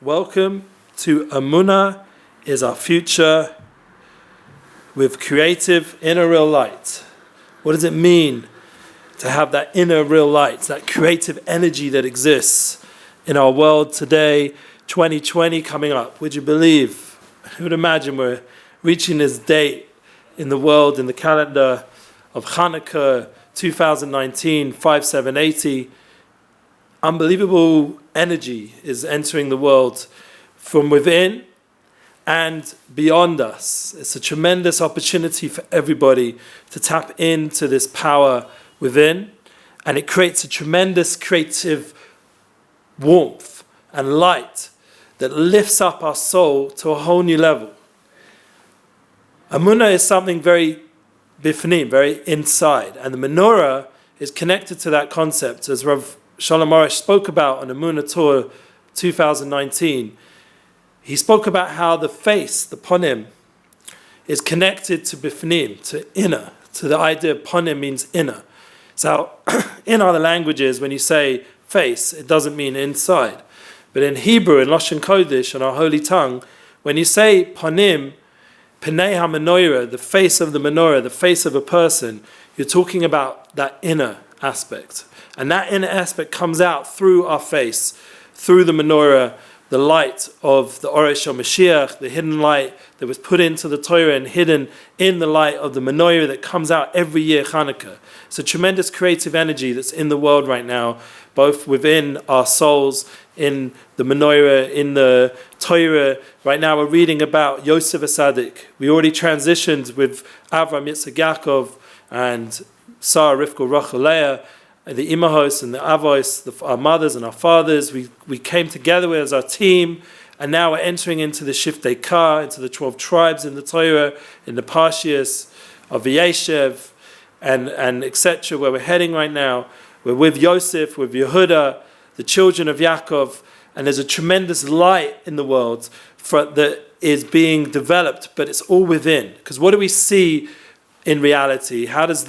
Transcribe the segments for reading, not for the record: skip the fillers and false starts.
Welcome to Emuna is Our Future with creative inner real light. What does it mean to have that inner real light, that creative energy that exists in our world today, 2020 coming up? Would you believe? Who would imagine we're reaching this date in the world, in the calendar of Chanukah 2019, 5780. Unbelievable energy is entering the world from within and beyond us. It's a tremendous opportunity for everybody to tap into this power within, and it creates a tremendous creative warmth and light that lifts up our soul to a whole new level. Emuna is something very bifnim, very inside, and the menorah is connected to that concept, as Rav Shalom Arush spoke about on Emuna Torah 2019. He spoke about how the face, the ponim, is connected to bifnim, to inner, to the idea of ponim means inner. So in other languages, when you say face, it doesn't mean inside. But in Hebrew, in Lashon Kodesh, in our holy tongue, when you say ponim, Pnei ha-menorah, the face of the menorah, the face of a person, you're talking about that inner aspect. And that inner aspect comes out through our face, through the menorah, the light of the Arush or Mashiach, the hidden light that was put into the Torah and hidden in the light of the menorah that comes out every year, Chanukah. It's a tremendous creative energy that's in the world right now, both within our souls, in the menorah, in the Torah. Right now we're reading about Yosef HaSadik. We already transitioned with Avram, Yitzchak, Yaakov, and Sarah, Rivka, Rachel, Leah, and the imahos and the avos, our mothers and our fathers. We came together as our team, and now we're entering into the Shiftei Kah, into the 12 tribes in the Torah, in the Parshias of Vayeshev, and etc., where we're heading right now. We're with Yosef, with Yehuda, the children of Yaakov, and there's a tremendous light in the world that is being developed, but it's all within. Because what do we see in reality? How does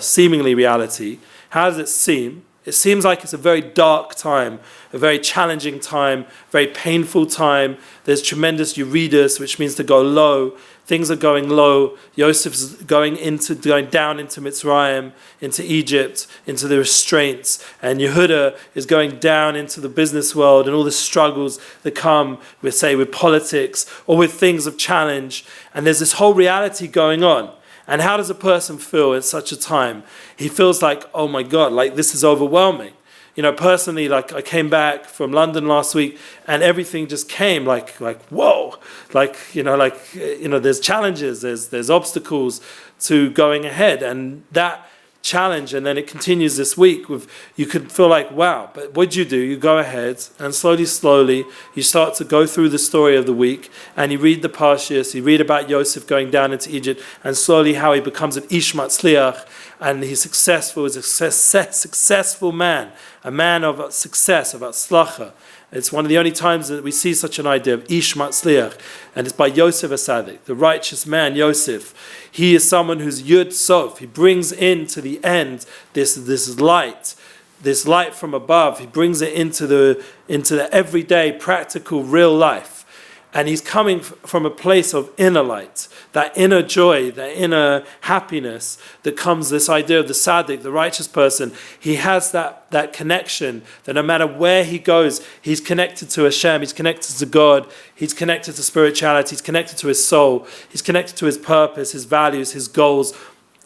seemingly reality, how does it seem? It seems like it's a very dark time, a very challenging time, very painful time. There's tremendous Euridus, which means to go low. Things are going low. Yosef's going down into Mitzrayim, into Egypt, into the restraints. And Yehuda is going down into the business world and all the struggles that come with politics or with things of challenge. And there's this whole reality going on. And how does a person feel at such a time? He feels like, oh my God, like this is overwhelming. Personally, like I came back from London last week and everything just came like whoa, there's challenges, there's obstacles to going ahead, and that challenge, and then it continues this week with, you could feel like, wow, but what you do, you go ahead and slowly you start to go through the story of the week, and you read the Parshias, you read about Yosef going down into Egypt, and slowly how he becomes an Ish Matzliach, and he's successful, he's a successful man, a man of success, of Atzlacha. It's one of the only times that we see such an idea of Ish Matzliach, and it's by Yosef HaSadik, the righteous man Yosef. He is someone who's Yud Sof. He brings into the end this light from above. He brings it into the everyday, practical, real life. And he's coming from a place of inner light, that inner joy, that inner happiness that comes, this idea of the Tzaddik, the righteous person. He has that connection that no matter where he goes, he's connected to Hashem, he's connected to God, he's connected to spirituality, he's connected to his soul, he's connected to his purpose, his values, his goals.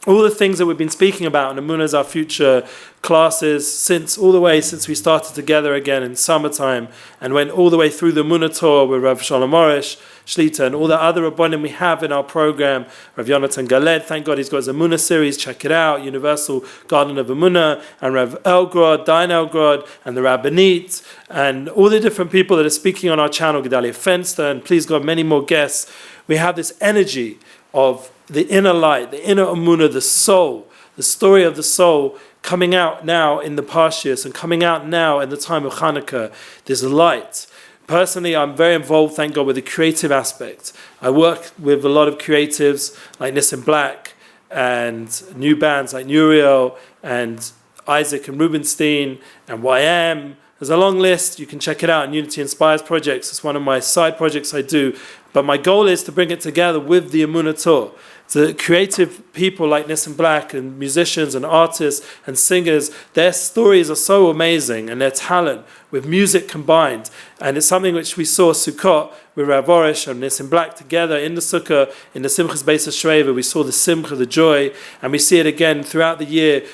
All the things that we've been speaking about in Emuna is Our Future classes since we started together again in summertime, and went all the way through the Emuna Torah with Rav Shalom Arush, Shlita, and all the other Rabbanim we have in our program. Rav Yonatan Galed, thank God he's got his Emuna series, check it out, Universal Garden of Emuna, and Rav Elgrod, Dain Elgrod, and the Rabbinit, and all the different people that are speaking on our channel, Gedalia Fenster, and please God, many more guests. We have this energy of the inner light, the inner Emuna, the soul, the story of the soul coming out now in the Parshias and coming out now in the time of Chanukah. There's light. Personally, I'm very involved, thank God, with the creative aspect. I work with a lot of creatives like Nissim Black and new bands like Nuriel and Isaac and Rubenstein and YM There's a long list. You can check it out on Unity Inspires projects. It's one of my side projects I do. But my goal is to bring it together with the Emuna Torah. So creative people like Nissim Black and musicians and artists and singers, their stories are so amazing, and their talent with music combined. And it's something which we saw Sukkot with Rabbi Arush and Nissim Black together in the Sukkah, in the Simchas Beis HaShreva. We saw the Simcha, the joy, and we see it again throughout the year.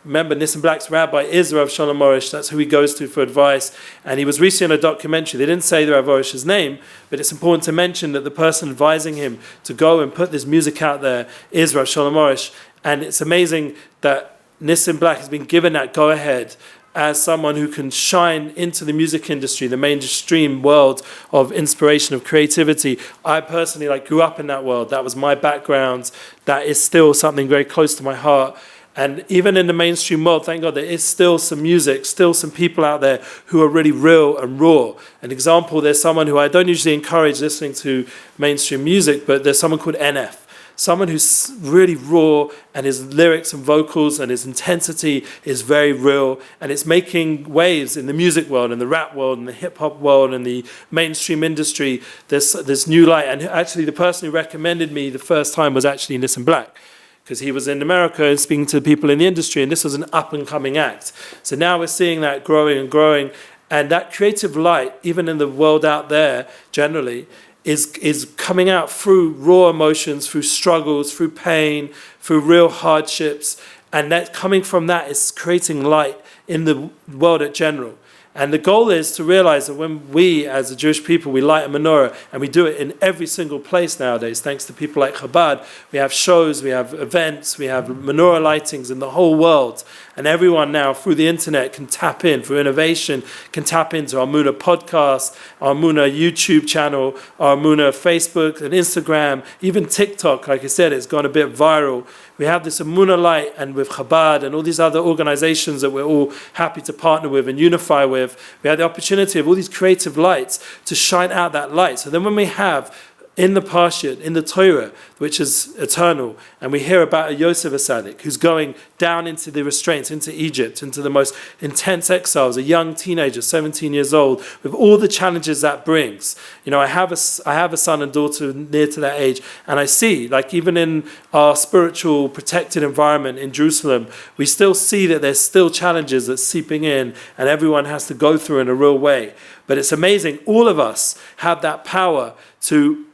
Remember, Nissim Black's rabbi is Rav Shalom Arush. That's who he goes to for advice. And he was recently on a documentary. They didn't say the Rav Arush's name, but it's important to mention that the person advising him to go and put this music out there is Rav Shalom Arush. And it's amazing that Nissim Black has been given that go-ahead as someone who can shine into the music industry, the mainstream world of inspiration, of creativity. I personally grew up in that world. That was my background. That is still something very close to my heart. And even in the mainstream world, thank God, there is still some music, still some people out there who are really real and raw. An example, there's someone who I don't usually encourage listening to mainstream music, but there's someone called NF. Someone who's really raw, and his lyrics and vocals and his intensity is very real, and it's making waves in the music world, and the rap world, and the hip-hop world, and the mainstream industry. There's new light. And actually, the person who recommended me the first time was actually Nissim Black, because he was in America and speaking to people in the industry, and this was an up-and-coming act. So now we're seeing that growing and growing, and that creative light, even in the world out there generally, is coming out through raw emotions, through struggles, through pain, through real hardships, and that coming from that is creating light in the world in general. And the goal is to realize that when we, as a Jewish people, we light a menorah, and we do it in every single place nowadays, thanks to people like Chabad. We have shows, we have events, we have menorah lightings in the whole world. And everyone now, through the internet, can tap in, through innovation, can tap into our Emuna podcast, our Emuna YouTube channel, our Emuna Facebook and Instagram, even TikTok. Like I said, it's gone a bit viral. We have this Emuna light, and with Chabad and all these other organizations that we're all happy to partner with and unify with, we have the opportunity of all these creative lights to shine out that light. So then when we have in the Parsha, in the Torah, which is eternal, and we hear about a Yosef Asadik who's going down into the restraints, into Egypt, into the most intense exiles, a young teenager, 17 years old, with all the challenges that brings. You know, I have a son and daughter near to that age, and I see, even in our spiritual protected environment in Jerusalem, we still see that there's still challenges that's seeping in, and everyone has to go through in a real way. But it's amazing, all of us have that power to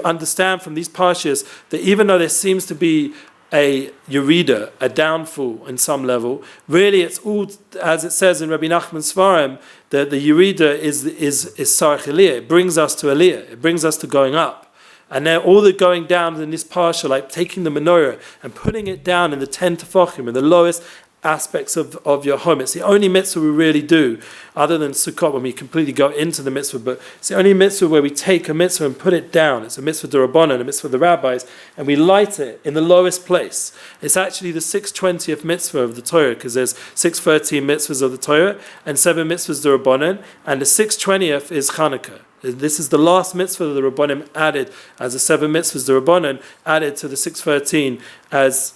understand from these parshas that even though there seems to be a yerida, a downfall in some level, really it's all, as it says in Rabbi Nachman's Svarim, that the yerida is sarach aliyah. It brings us to aliyah. It brings us to going up. And then all the going down in this parsha, like taking the menorah and putting it down in the 10 tefachim, in the lowest aspects of your home. It's the only mitzvah we really do, other than Sukkot, when we completely go into the mitzvah, but it's the only mitzvah where we take a mitzvah and put it down. It's a mitzvah d'Rabbanan, a mitzvah of the rabbis, and we light it in the lowest place. It's actually the 620th mitzvah of the Torah, because there's 613 mitzvahs of the Torah, and 7 mitzvahs d'Rabbanan, and the 620th is Chanukah. This is the last mitzvah that the Rabbanim added, as the 7 mitzvahs d'Rabbanan added to the 613 as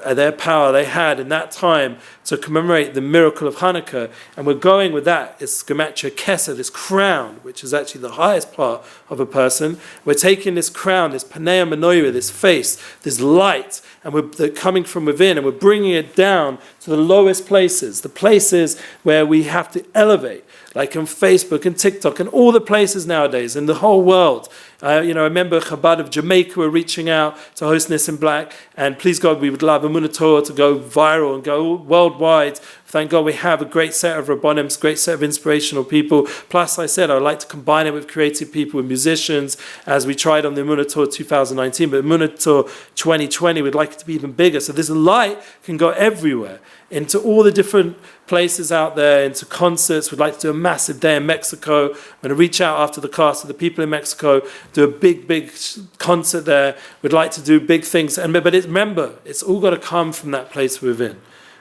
their power they had in that time to commemorate the miracle of Hanukkah. And we're going with that. It's gematria Kesser, this crown, which is actually the highest part of a person. We're taking this crown, this Panea Menorah, this face, this light, and we're coming from within, and we're bringing it down to the lowest places, the places where we have to elevate, like on Facebook and TikTok and all the places nowadays in the whole world. I remember Chabad of Jamaica were reaching out to host Nissim Black, and please God, we would love Emuna Torah to go viral and go worldwide. Thank God we have a great set of Rabbanim, a great set of inspirational people. Plus, I said, I would like to combine it with creative people, with musicians, as we tried on the Emuna Torah 2019. But Emuna Torah 2020, we'd like it to be even bigger. So this light can go everywhere, into all the different places out there, into concerts. We'd like to do a massive day in Mexico. I'm going to reach out after the cast to the people in Mexico, do a big concert there. We'd like to do big things. But remember, it's all got to come from that place within.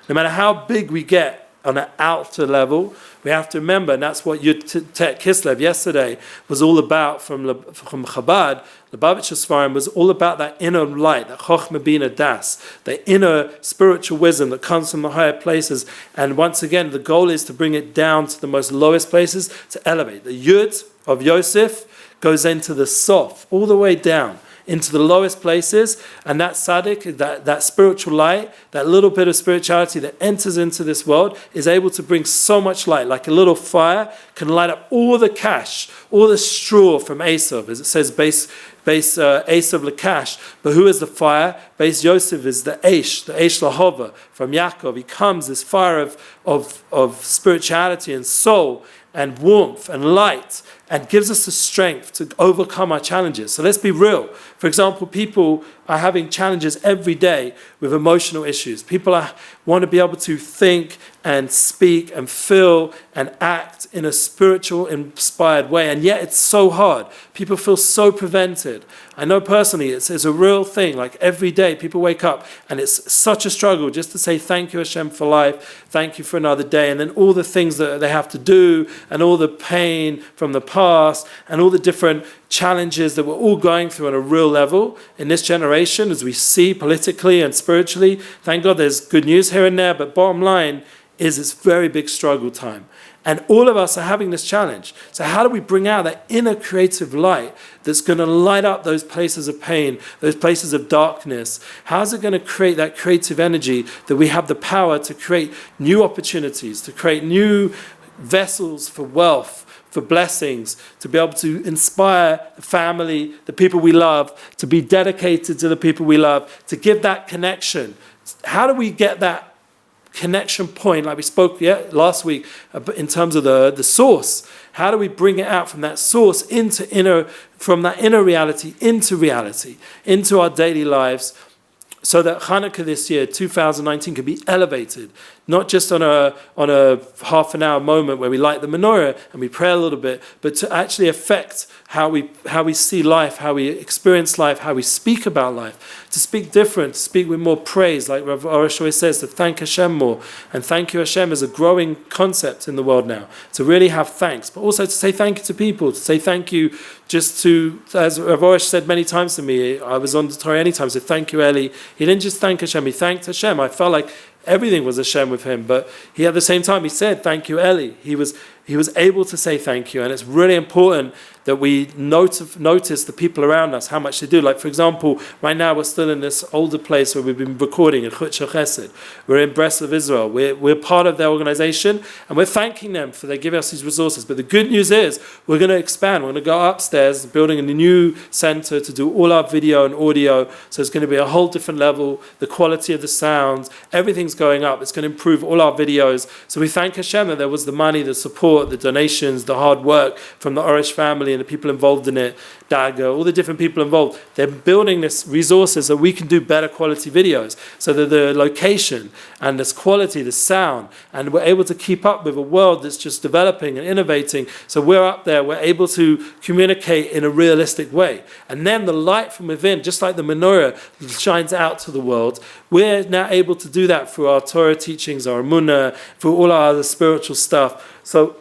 No matter how big we get on an outer level. We have to remember, and that's what Yud Tet Kislev yesterday was all about from Chabad. The Lubavitcher Sfarim was all about that inner light, that Chochmah Bina Das, the inner spiritual wisdom that comes from the higher places. And once again, the goal is to bring it down to the most lowest places, to elevate. The Yud of Yosef goes into the Sof, all the way down into the lowest places, and that tzaddik, that spiritual light, that little bit of spirituality that enters into this world is able to bring so much light, like a little fire can light up all the cash, all the straw from Esav, as it says, base Esav Lakash. But who is the fire? Base Yosef is the Eish Lahova from Yaakov. He comes, this fire of spirituality and soul and warmth and light, and gives us the strength to overcome our challenges. So let's be real. For example, people are having challenges every day with emotional issues. People want to be able to think and speak and feel and act in a spiritual, inspired way, and yet it's so hard. People feel so prevented. I know personally it's a real thing. Like every day people wake up and it's such a struggle just to say thank you Hashem for life, thank you for another day, and then all the things that they have to do and all the pain from the past and all the different challenges that we're all going through on a real level in this generation, as we see politically and spiritually. Thank God there's good news here and there, but bottom line is it's very big struggle time. And all of us are having this challenge. So how do we bring out that inner creative light that's going to light up those places of pain, those places of darkness? How's it going to create that creative energy that we have the power to create new opportunities, to create new vessels for wealth, for blessings, to be able to inspire the family, the people we love, to be dedicated to the people we love, to give that connection? How do we get that connection point, like we spoke last week, in terms of the source? How do we bring it out from that source from that inner reality, into our daily lives, so that Chanukah this year, 2019, can be elevated, not just on a half an hour moment where we light the menorah and we pray a little bit, but to actually affect how we see life, how we experience life, how we speak about life, to speak different, to speak with more praise, like Rabbi Arush always says, to thank Hashem more. And thank you Hashem is a growing concept in the world now, to really have thanks, but also to say thank you to people, to say thank you just to, as Rabbi Arush said many times to me, I was on the Torah anytime, so thank you Eli. He didn't just thank Hashem, he thanked Hashem. I felt like everything was Hashem with him, but he at the same time he said thank you Eli. He was able to say thank you, and it's really important that we notice the people around us, how much they do. Like, for example, right now we're still in this older place where we've been recording in Chutz Chesed. We're in Breslev, Israel. We're part of their organization, and we're thanking them for they giving us these resources. But the good news is we're going to expand. We're going to go upstairs, building a new center to do all our video and audio. So it's going to be a whole different level. The quality of the sound, everything's going up. It's going to improve all our videos. So we thank Hashem that there was the money, the support, the donations, the hard work from the Arush family and the people involved in it, Daga, all the different people involved. They're building this resources so we can do better quality videos, so that the location and this quality, the sound, and we're able to keep up with a world that's just developing and innovating. So we're up there, we're able to communicate in a realistic way. And then the light from within, just like the menorah shines out to the world, we're now able to do that through our Torah teachings, our Emuna, through all our other spiritual stuff. So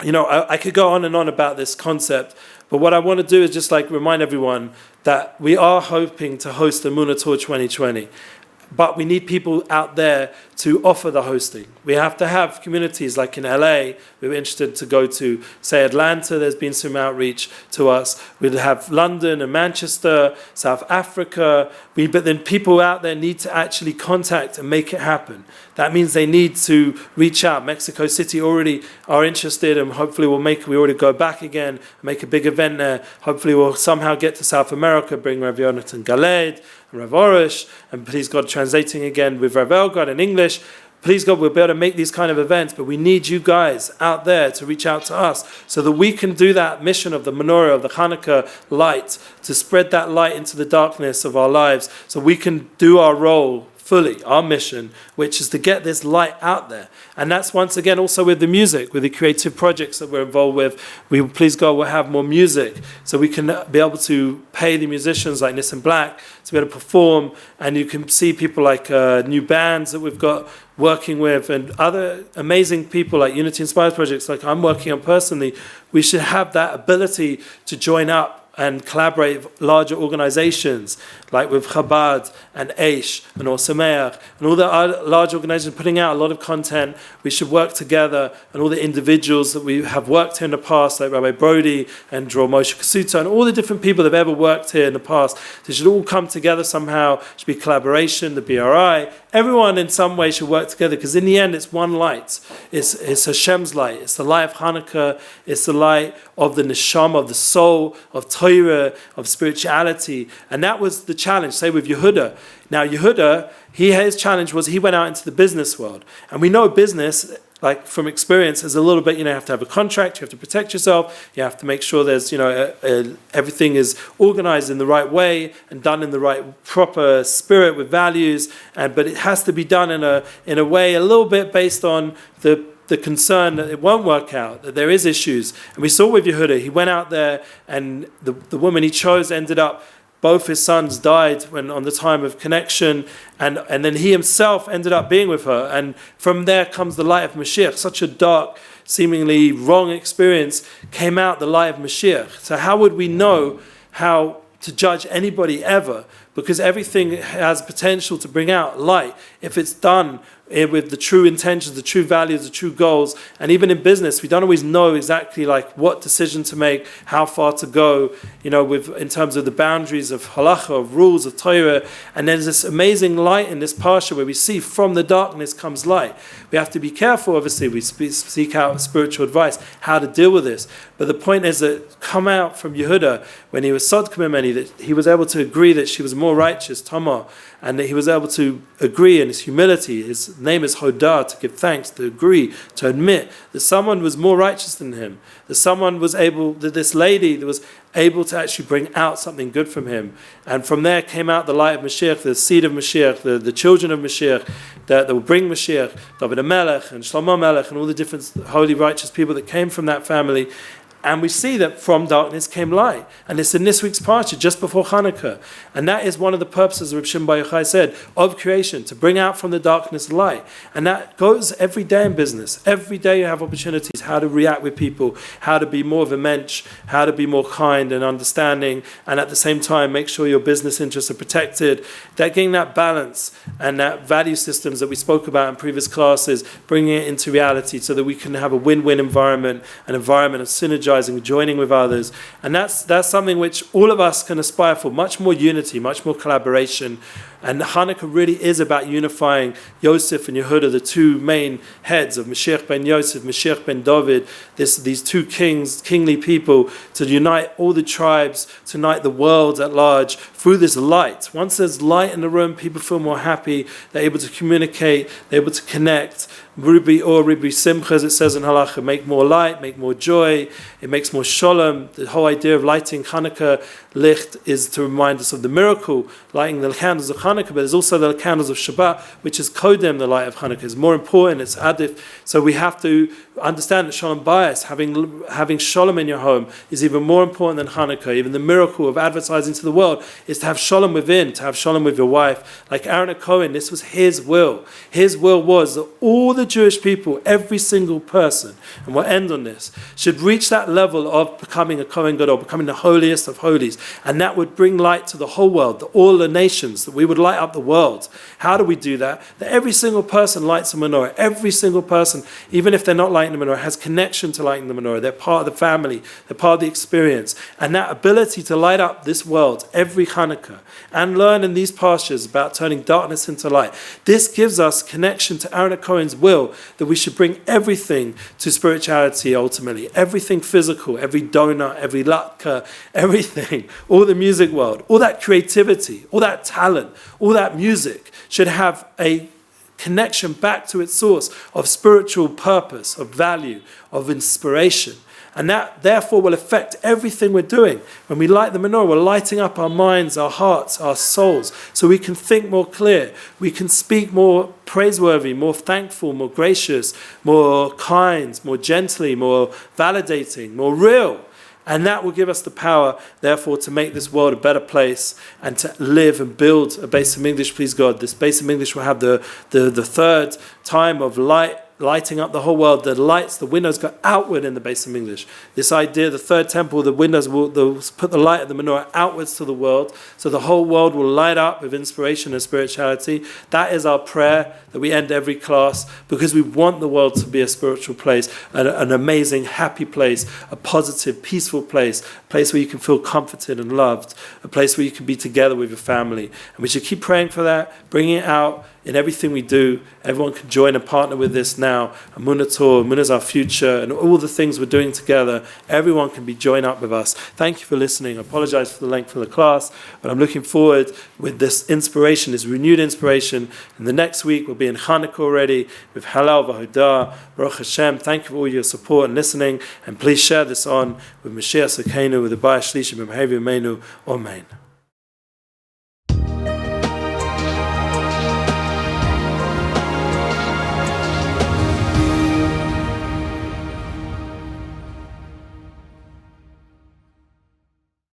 I could go on and on about this concept, but what I want to do is just remind everyone that we are hoping to host the Emuna Tour 2020. But we need people out there to offer the hosting. We have to have communities like in LA. We were interested to go to, say, Atlanta. There's been some outreach to us. We'd have London and Manchester, South Africa. But then people out there need to actually contact and make it happen. That means they need to reach out. Mexico City already are interested, and hopefully we already go back again, make a big event there. Hopefully we'll somehow get to South America, bring Rav Yonatan Galed, and Rav Arush, and please God, translating again with Rav Elgad in English. Please God, we'll be able to make these kind of events, but we need you guys out there to reach out to us so that we can do that mission of the menorah, of the Chanukah light, to spread that light into the darkness of our lives, so we can do our role fully our mission, which is to get this light out there. And that's once again also with the music, with the creative projects that we're involved with. We, please God, will have more music so we can be able to pay the musicians like Nissan Black to be able to perform. And you can see people like new bands that we've got working with and other amazing people like Unity Inspired projects like I'm working on personally. We should have that ability to join up and collaborate with larger organizations like with Chabad and Aish and Orsameach and all the other large organizations putting out a lot of content. We should work together, and all the individuals that we have worked here in the past like Rabbi Brody and Dror Moshe Kasuta and all the different people that have ever worked here in the past, they should all come together somehow. It should be collaboration, the BRI. Everyone in some way should work together, because in the end it's one light. It's Hashem's light. It's the light of Hanukkah. It's the light of the neshama, of the soul, of Torah, of spirituality. And that was the challenge, say with Yehuda. Now Yehuda, his challenge was he went out into the business world. And we know business, like from experience, is a little bit, you have to have a contract, you have to protect yourself, you have to make sure there's, everything is organized in the right way and done in the right proper spirit with values, but it has to be done in a way a little bit based on the concern that it won't work out, that there is issues. And we saw with Yehuda, he went out there and the woman he chose ended up, both his sons died when on the time of connection, and then he himself ended up being with her. And from there comes the light of Mashiach. Such a dark, seemingly wrong experience came out the light of Mashiach. So how would we know how to judge anybody ever? Because everything has potential to bring out light if it's done with the true intentions, the true values, the true goals. And even in business, we don't always know exactly like what decision to make, how far to go, in terms of the boundaries of halacha, of rules, of Torah. And there's this amazing light in this parsha where we see from the darkness comes light. We have to be careful, obviously, we seek out spiritual advice, how to deal with this. But the point is that come out from Yehuda, when he was Sod Kamimeni, that he was able to agree that she was more righteous, Tamar, and that he was able to agree in his humility. His name is Hodah, to give thanks, to agree, to admit that someone was more righteous than him, that this lady that was able to actually bring out something good from him. And from there came out the light of Mashiach, the seed of Mashiach, the children of Mashiach, that will bring Mashiach, David HaMelech and Shlomo HaMelech and all the different holy, righteous people that came from that family. And we see that from darkness came light. And it's in this week's parsha, just before Chanukah. And that is one of the purposes, Reb Shimon Bar Yochai said, of creation, to bring out from the darkness light. And that goes every day in business. Every day you have opportunities, how to react with people, how to be more of a mensch, how to be more kind and understanding, and at the same time make sure your business interests are protected. That getting that balance and that value systems that we spoke about in previous classes, bringing it into reality so that we can have a win-win environment, an environment of synergy, joining with others. And that's something which all of us can aspire for, much more unity, much more collaboration. And Hanukkah really is about unifying Yosef and Yehuda, the two main heads of Mashiach ben Yosef, Mashiach ben David, these two kingly people, to unite all the tribes, to unite the world at large through this light. Once there's light in the room, people feel more happy, they're able to communicate, they're able to connect. Rubi or Rubi Simcha, as it says in Halacha, make more light, make more joy, it makes more Shalom. The whole idea of lighting Hanukkah licht is to remind us of the miracle, lighting the candles of Hanukkah, but there's also the candles of Shabbat, which is Kodem, the light of Hanukkah. It's more important, it's Adif. So we have to understand that Shalom Bayis, having Shalom in your home, is even more important than Hanukkah. Even the miracle of advertising to the world is to have Shalom within, to have Shalom with your wife. Like Aaron Cohen, this was his will. His will was that all the Jewish people, every single person, and we'll end on this, should reach that level of becoming a Kohen Gadol, becoming the holiest of holies. And that would bring light to the whole world, all the nations, that we would light up the world. How do we do that? That every single person lights a menorah. Every single person, even if they're not lighting the menorah, has connection to lighting the menorah. They're part of the family. They're part of the experience. And that ability to light up this world every Hanukkah and learn in these pastures about turning darkness into light. This gives us connection to Aaron Cohen's will, that we should bring everything to spirituality ultimately. Everything physical, every donut, every latka, everything, all the music world, all that creativity, all that talent, all that music should have a connection back to its source of spiritual purpose, of value, of inspiration. And that therefore will affect everything we're doing. When we light the menorah, we're lighting up our minds, our hearts, our souls, so we can think more clear. We can speak more praiseworthy, more thankful, more gracious, more kind, more gently, more validating, more real. And that will give us the power, therefore, to make this world a better place and to live and build a base of English, please God. This base of English will have the third time of lighting up the whole world. The lights, the windows go outward in the base of English. This idea, the third temple, the windows will put the light of the menorah outwards to the world, so the whole world will light up with inspiration and spirituality. That is our prayer, that we end every class, because we want the world to be a spiritual place, an amazing, happy place, a positive, peaceful place, a place where you can feel comforted and loved, a place where you can be together with your family. And we should keep praying for that, bringing it out in everything we do. Everyone can join and partner with this now. Emuna Torah, Emuna is our future, and all the things we're doing together, everyone can be joined up with us. Thank you for listening. I apologize for the length of the class, but I'm looking forward with this inspiration, this renewed inspiration. And the next week we'll be in Chanukah already with Halal V'Hodah, Baruch Hashem. Thank you for all your support and listening, and please share this on with Mashiach Sakenu, with the Bayah Shlishi, B'Mehavi Meinu. Amen.